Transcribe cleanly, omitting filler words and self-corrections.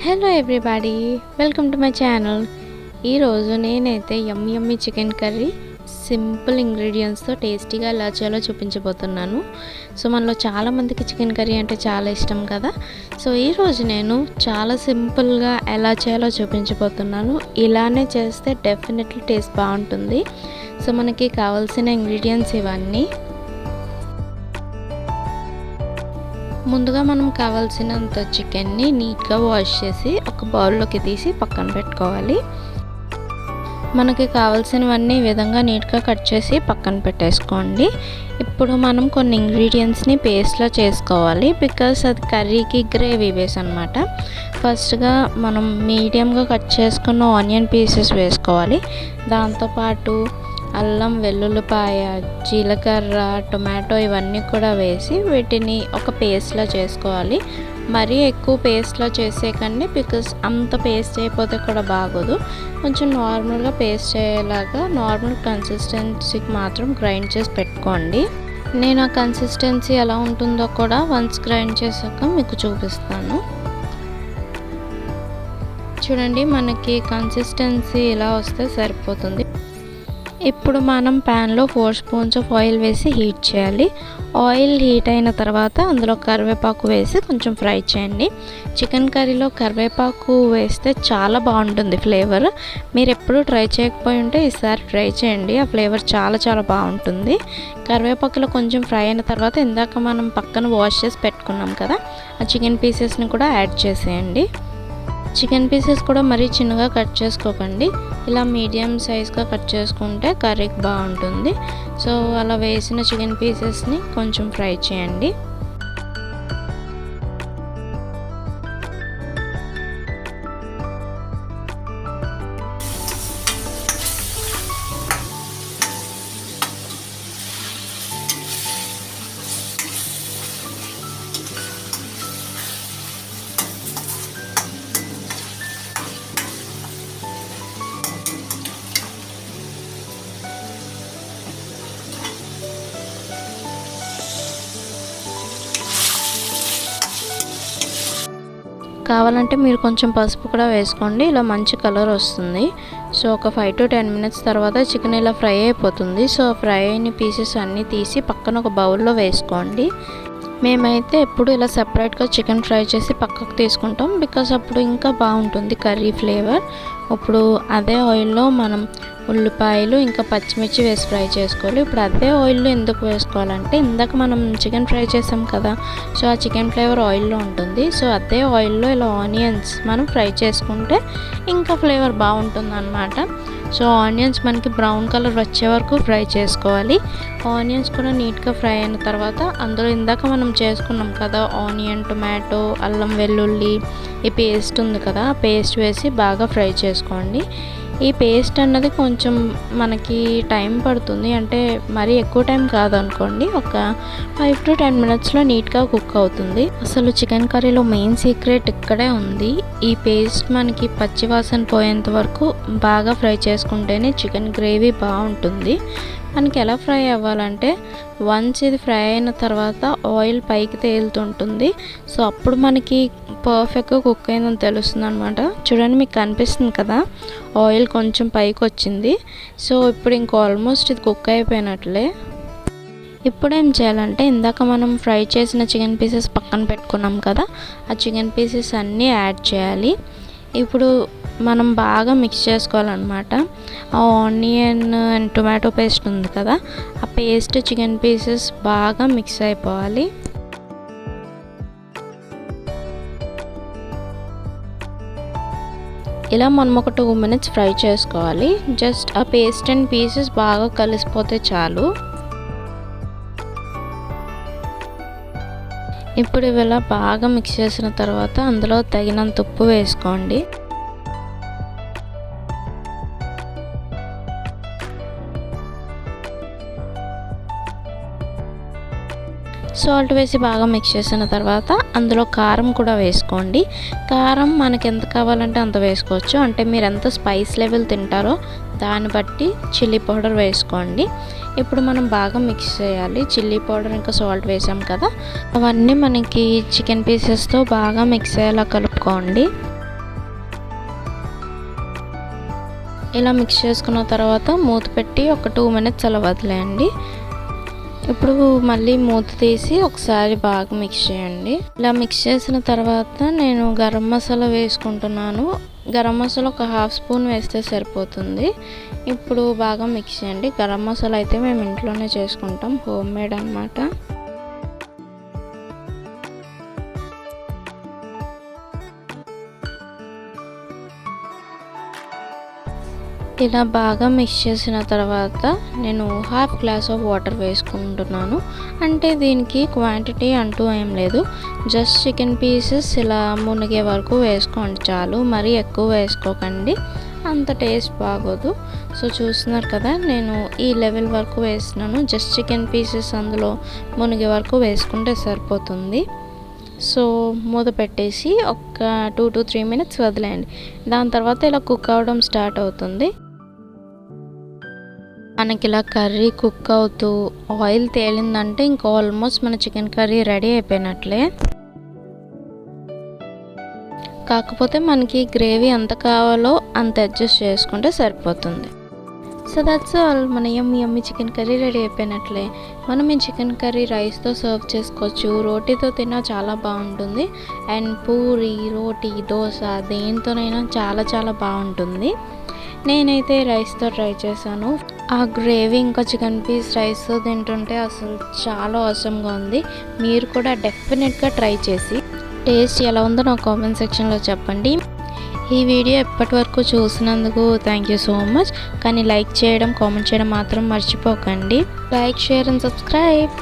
Hello everybody, welcome to my channel. ఈరోజు నేనైతే యమ్మీ chicken curry simple ఇంగ్రీడియంట్స్తో టేస్టీగా ఎలా చేయాలో చూపించబోతున్నాను. సో మనలో చాలామందికి చికెన్ కర్రీ అంటే చాలా ఇష్టం కదా. సో ఈరోజు నేను చాలా సింపుల్గా ఎలా చేయాలో చూపించబోతున్నాను. ఇలానే చేస్తే డెఫినెట్లీ టేస్ట్ బాగుంటుంది. సో మనకి కావాల్సిన ఇంగ్రీడియంట్స్ ఇవన్నీ. ముందుగా మనం కావాల్సినంత చికెన్ని నీట్గా వాష్ చేసి ఒక బౌల్లోకి తీసి పక్కన పెట్టుకోవాలి. మనకి కావాల్సినవన్నీ ఈ విధంగా నీట్గా కట్ చేసి పక్కన పెట్టేసుకోండి. ఇప్పుడు మనం కొన్ని ఇంగ్రీడియంట్స్ని పేస్ట్లో చేసుకోవాలి, బికాస్ అది కర్రీకి గ్రేవీ బేస్ అనమాట. ఫస్ట్గా మనం మీడియంగా కట్ చేసుకున్న ఆనియన్ పీసెస్ వేసుకోవాలి. దాంతోపాటు అల్లం, వెల్లుల్లిపాయ, జీలకర్ర, టొమాటో ఇవన్నీ కూడా వేసి వీటిని ఒక పేస్ట్లా చేసుకోవాలి. మరీ ఎక్కువ పేస్ట్లా చేసేయకండి, బికాస్ అంత పేస్ట్ అయిపోతే కూడా బాగోదు. కొంచెం నార్మల్గా పేస్ట్ అయ్యేలాగా నార్మల్ కన్సిస్టెన్సీకి మాత్రం గ్రైండ్ చేసి పెట్టుకోండి. నేను ఆ కన్సిస్టెన్సీ ఎలా ఉంటుందో కూడా వన్స్ గ్రైండ్ చేసాక మీకు చూపిస్తాను. చూడండి, మనకి కన్సిస్టెన్సీ ఇలా వస్తే సరిపోతుంది. ఇప్పుడు మనం ప్యాన్లో 4 స్పూన్స్ ఆఫ్ ఆయిల్ వేసి హీట్ చేయాలి. ఆయిల్ హీట్ అయిన తర్వాత అందులో కరివేపాకు వేసి కొంచెం ఫ్రై చేయండి. చికెన్ కర్రీలో కరివేపాకు వేస్తే చాలా బాగుంటుంది ఫ్లేవర్. మీరు ఎప్పుడూ ట్రై చేయకపోయి ఉంటే ఈసారి ట్రై చేయండి, ఆ ఫ్లేవర్ చాలా బాగుంటుంది. కరివేపాకులో కొంచెం ఫ్రై అయిన తర్వాత ఇందాక మనం పక్కన వాష్ చేసి పెట్టుకున్నాం కదా, ఆ చికెన్ పీసెస్ని కూడా యాడ్ చేసేయండి. చికెన్ పీసెస్ కూడా మరీ చిన్నగా కట్ చేసుకోకండి, ఇలా మీడియం సైజ్గా కట్ చేసుకుంటే కర్రీకి బాగుంటుంది. సో అలా వేసిన చికెన్ పీసెస్ని కొంచెం ఫ్రై చేయండి. కావాలంటే మీరు కొంచెం పసుపు కూడా వేసుకోండి, ఇలా మంచి కలర్ వస్తుంది. సో ఒక 5 to 10 minutes తర్వాత చికెన్ ఇలా ఫ్రై అయిపోతుంది. సో ఫ్రై అయిన పీసెస్ అన్నీ తీసి పక్కన ఒక బౌల్లో వేసుకోండి. మేమైతే ఎప్పుడు ఇలా సెపరేట్గా చికెన్ ఫ్రై చేసి పక్కకు తీసుకుంటాం, బికాస్ అప్పుడు ఇంకా బాగుంటుంది కర్రీ ఫ్లేవర్. ఇప్పుడు అదే ఆయిల్లో మనం ఉల్లిపాయలు ఇంకా పచ్చిమిర్చి వేసి ఫ్రై చేసుకోవాలి. ఇప్పుడు అదే ఆయిల్లో ఎందుకు వేసుకోవాలంటే ఇందాక మనం చికెన్ ఫ్రై చేసాం కదా, సో ఆ చికెన్ ఫ్లేవర్ ఆయిల్లో ఉంటుంది. సో అదే ఆయిల్లో ఇలా ఆనియన్స్ మనం ఫ్రై చేసుకుంటే ఇంకా ఫ్లేవర్ బాగుంటుంది అన్నమాట. సో ఆనియన్స్ మనకి బ్రౌన్ కలర్ వచ్చే వరకు ఫ్రై చేసుకోవాలి. ఆనియన్స్ కూడా నీట్గా ఫ్రై అయిన తర్వాత అందులో ఇందాక మనం చేసుకున్నాం కదా ఆనియన్, టొమాటో, అల్లం, వెల్లుల్లి ఈ పేస్ట్ ఉంది కదా, ఆ పేస్ట్ వేసి బాగా ఫ్రై చేసుకోండి. ఈ పేస్ట్ అన్నది కొంచెం మనకి టైం పడుతుంది, అంటే మరీ ఎక్కువ టైం కాదనుకోండి, ఒక 5 to 10 minutesలో నీట్గా కుక్ అవుతుంది. అసలు చికెన్ కర్రీలో మెయిన్ సీక్రెట్ ఇక్కడే ఉంది. ఈ పేస్ట్ మనకి పచ్చి వాసన పోయేంత వరకు బాగా ఫ్రై చేసుకుంటేనే చికెన్ గ్రేవీ బాగుంటుంది. మనకి ఎలా ఫ్రై అవ్వాలంటే వన్స్ ఇది ఫ్రై అయిన తర్వాత ఆయిల్ పైకి తేలుతుంటుంది. సో అప్పుడు మనకి పర్ఫెక్ట్గా కుక్ అయిందని తెలుస్తుంది అనమాట. చూడండి, మీకు కనిపిస్తుంది కదా ఆయిల్ కొంచెం పైకి వచ్చింది. సో ఇప్పుడు ఇంకో ఆల్మోస్ట్ ఇది కుక్ అయిపోయినట్లే. ఇప్పుడు ఏం చేయాలంటే ఇందాక మనం ఫ్రై చేసిన చికెన్ పీసెస్ పక్కన పెట్టుకున్నాం కదా, ఆ చికెన్ పీసెస్ అన్నీ యాడ్ చేయాలి. ఇప్పుడు మనం బాగా మిక్స్ చేసుకోవాలన్నమాట. ఆ ఆనియన్ అండ్ టొమాటో పేస్ట్ ఉంది కదా, ఆ పేస్ట్ చికెన్ పీసెస్ బాగా మిక్స్ అయిపోవాలి. ఇలా మనం ఒక 2 minutes ఫ్రై చేసుకోవాలి. జస్ట్ ఆ పేస్ట్ అండ్ పీసెస్ బాగా కలిసిపోతే చాలు. ఇప్పుడు ఇవిలా బాగా మిక్స్ చేసిన తర్వాత అందులో తగినంత ఉప్పు వేసుకోండి. సాల్ట్ వేసి బాగా మిక్స్ చేసిన తర్వాత అందులో కారం కూడా వేసుకోండి. కారం మనకి ఎంత కావాలంటే అంత వేసుకోవచ్చు, అంటే మీరు ఎంత స్పైస్ లెవెల్ తింటారో దాన్ని బట్టి చిల్లీ పౌడర్ వేసుకోండి. ఇప్పుడు మనం బాగా మిక్స్ చేయాలి. చిల్లీ పౌడర్ ఇంకా సాల్ట్ వేసాం కదా, అవన్నీ మనకి చికెన్ పీసెస్తో బాగా మిక్స్ అయ్యేలా కలుపుకోండి. ఇలా మిక్స్ చేసుకున్న తర్వాత మూత పెట్టి ఒక 2 మినిట్స్ అలా వదిలేయండి. ఇప్పుడు మళ్ళీ మూత తీసి ఒకసారి బాగా మిక్స్ చేయండి. ఇలా మిక్స్ చేసిన తర్వాత నేను గరం మసాలా వేసుకుంటున్నాను. గరం మసాలా ఒక 1/2 స్పూన్ వేస్తే సరిపోతుంది. ఇప్పుడు బాగా మిక్స్ చేయండి. గరం మసాలా అయితే మేము ఇంట్లోనే చేసుకుంటాం, హోమ్ మేడ్ అన్నమాట. ఇలా బాగా మిక్స్ చేసిన తర్వాత నేను 1/2 గ్లాస్ ఆఫ్ వాటర్ వేసుకుంటున్నాను. అంటే దీనికి క్వాంటిటీ అంటూ ఏం లేదు, జస్ట్ చికెన్ పీసెస్ ఇలా మునిగే వరకు వేసుకోండి చాలు, మరీ ఎక్కువ వేసుకోకండి, అంత టేస్ట్ బాగోదు. సో చూస్తున్నారు కదా, నేను ఈ లెవెల్ వరకు వేస్తున్నాను. జస్ట్ చికెన్ పీసెస్ అందులో మునిగే వరకు వేసుకుంటే సరిపోతుంది. సో మూత పెట్టేసి ఒక 2 to 3 మినిట్స్ వదిలేయండి. దాని తర్వాత ఇలా కుక్ అవ్వడం స్టార్ట్ అవుతుంది. మనకి ఇలా కర్రీ కుక్ అవుతూ ఆయిల్ తేలిందంటే ఇంకా ఆల్మోస్ట్ మన చికెన్ కర్రీ రెడీ అయిపోయినట్లే. కాకపోతే మనకి గ్రేవీ ఎంత కావాలో అంత అడ్జస్ట్ చేసుకుంటే సరిపోతుంది. సో దట్స్ ఆల్, మన యమ్మీ చికెన్ కర్రీ రెడీ అయిపోయినట్లే. మనం ఈ చికెన్ కర్రీ రైస్తో సర్వ్ చేసుకోవచ్చు, రోటీతో తిన్నా చాలా బాగుంటుంది, అండ్ పూరి, రోటీ, దోశ దేనితోనైనా చాలా చాలా బాగుంటుంది. నేనైతే రైస్తో ట్రై చేశాను. ఆ గ్రేవీ ఇంకా చికెన్ పీస్ రైస్తో తింటుంటే అసలు చాలా అవసరంగా ఉంది. మీరు కూడా డెఫినెట్గా ట్రై చేసి టేస్ట్ ఎలా ఉందో నా కామెంట్ సెక్షన్లో చెప్పండి. ఈ వీడియో ఎప్పటి వరకు చూసినందుకు థ్యాంక్ యూ సో మచ్. కానీ లైక్ చేయడం, కామెంట్ చేయడం మాత్రం మర్చిపోకండి. Like, share and subscribe.